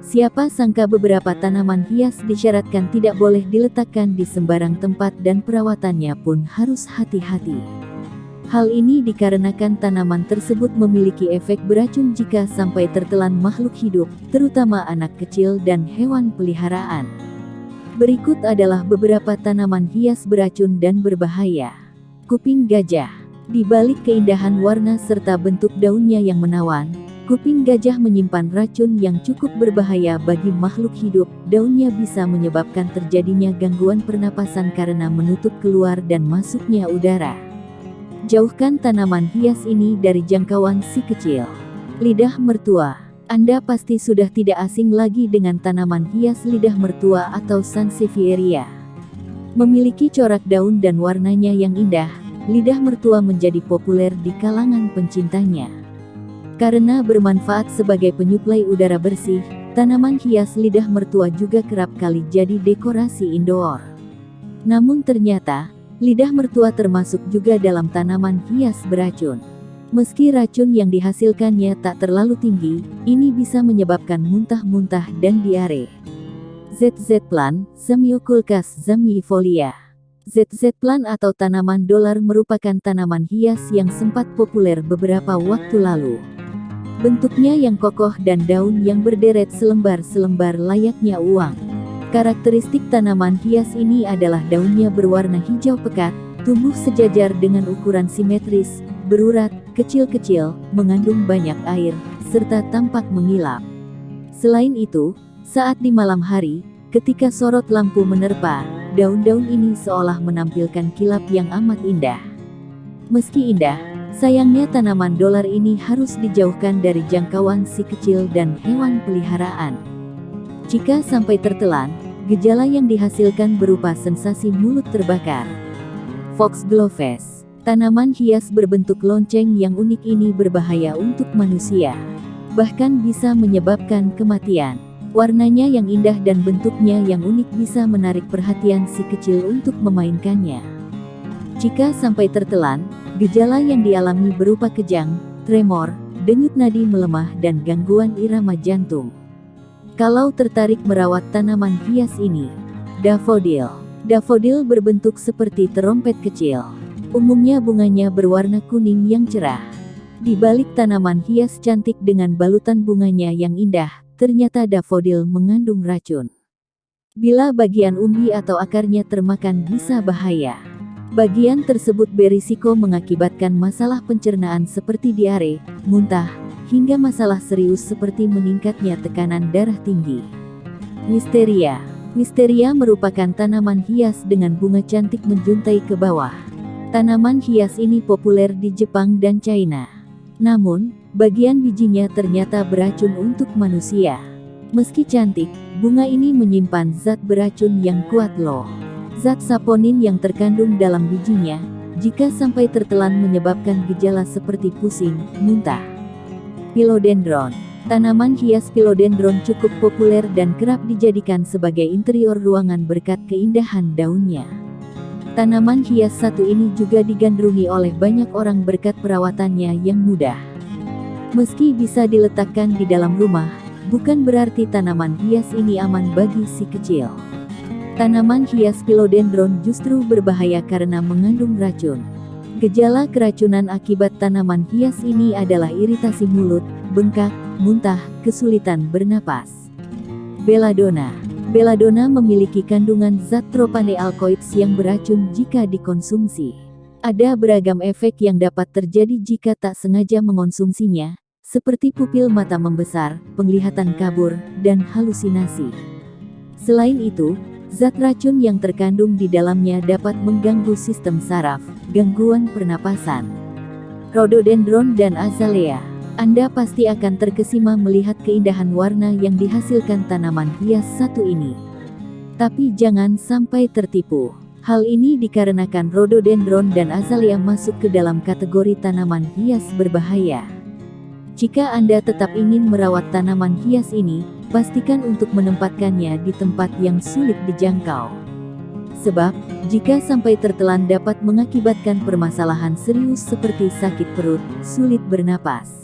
Siapa sangka beberapa tanaman hias disyaratkan tidak boleh diletakkan di sembarang tempat dan perawatannya pun harus hati-hati. Hal ini dikarenakan tanaman tersebut memiliki efek beracun jika sampai tertelan makhluk hidup, terutama anak kecil dan hewan peliharaan. Berikut adalah beberapa tanaman hias beracun dan berbahaya. Kuping gajah. Di balik keindahan warna serta bentuk daunnya yang menawan, kuping gajah menyimpan racun yang cukup berbahaya bagi makhluk hidup. Daunnya bisa menyebabkan terjadinya gangguan pernapasan karena menutup keluar dan masuknya udara. Jauhkan tanaman hias ini dari jangkauan si kecil. Lidah mertua. Anda pasti sudah tidak asing lagi dengan tanaman hias lidah mertua atau Sansevieria. Memiliki corak daun dan warnanya yang indah, lidah mertua menjadi populer di kalangan pencintanya. Karena bermanfaat sebagai penyuplai udara bersih, tanaman hias lidah mertua juga kerap kali jadi dekorasi indoor. Namun ternyata, lidah mertua termasuk juga dalam tanaman hias beracun. Meski racun yang dihasilkannya tak terlalu tinggi, ini bisa menyebabkan muntah-muntah dan diare. ZZ Plant, Zamioculcas zamyifolia. ZZ Plant atau tanaman dolar merupakan tanaman hias yang sempat populer beberapa waktu lalu. Bentuknya yang kokoh dan daun yang berderet selembar-selembar layaknya uang. Karakteristik tanaman hias ini adalah daunnya berwarna hijau pekat, tumbuh sejajar dengan ukuran simetris, berurat, kecil-kecil, mengandung banyak air, serta tampak mengilap. Selain itu, saat di malam hari, ketika sorot lampu menerpa, daun-daun ini seolah menampilkan kilap yang amat indah. Meski indah, sayangnya tanaman dolar ini harus dijauhkan dari jangkauan si kecil dan hewan peliharaan. Jika sampai tertelan, gejala yang dihasilkan berupa sensasi mulut terbakar. Foxgloves. Tanaman hias berbentuk lonceng yang unik ini berbahaya untuk manusia. Bahkan bisa menyebabkan kematian. Warnanya yang indah dan bentuknya yang unik bisa menarik perhatian si kecil untuk memainkannya. Jika sampai tertelan, gejala yang dialami berupa kejang, tremor, denyut nadi melemah dan gangguan irama jantung. Kalau tertarik merawat tanaman hias ini, dafodil. Dafodil berbentuk seperti terompet kecil. Umumnya bunganya berwarna kuning yang cerah. Di balik tanaman hias cantik dengan balutan bunganya yang indah, ternyata dafodil mengandung racun. Bila bagian umbi atau akarnya termakan bisa bahaya. Bagian tersebut berisiko mengakibatkan masalah pencernaan seperti diare, muntah, hingga masalah serius seperti meningkatnya tekanan darah tinggi. Wisteria. Wisteria merupakan tanaman hias dengan bunga cantik menjuntai ke bawah. Tanaman hias ini populer di Jepang dan China. Namun, bagian bijinya ternyata beracun untuk manusia. Meski cantik, bunga ini menyimpan zat beracun yang kuat loh. Zat saponin yang terkandung dalam bijinya, jika sampai tertelan menyebabkan gejala seperti pusing, muntah. Philodendron. Tanaman hias philodendron cukup populer dan kerap dijadikan sebagai interior ruangan berkat keindahan daunnya. Tanaman hias satu ini juga digandrungi oleh banyak orang berkat perawatannya yang mudah. Meski bisa diletakkan di dalam rumah, bukan berarti tanaman hias ini aman bagi si kecil. Tanaman hias philodendron justru berbahaya karena mengandung racun. Gejala keracunan akibat tanaman hias ini adalah iritasi mulut, bengkak, muntah, kesulitan bernapas. Belladonna. Belladonna memiliki kandungan zat propanealkoids yang beracun jika dikonsumsi. Ada beragam efek yang dapat terjadi jika tak sengaja mengonsumsinya, seperti pupil mata membesar, penglihatan kabur, dan halusinasi. Selain itu, zat racun yang terkandung di dalamnya dapat mengganggu sistem saraf, gangguan pernapasan. Rhododendron dan azalea. Anda pasti akan terkesima melihat keindahan warna yang dihasilkan tanaman hias satu ini. Tapi jangan sampai tertipu. Hal ini dikarenakan rhododendron dan azalea masuk ke dalam kategori tanaman hias berbahaya. Jika Anda tetap ingin merawat tanaman hias ini, pastikan untuk menempatkannya di tempat yang sulit dijangkau. Sebab, jika sampai tertelan dapat mengakibatkan permasalahan serius seperti sakit perut, sulit bernapas.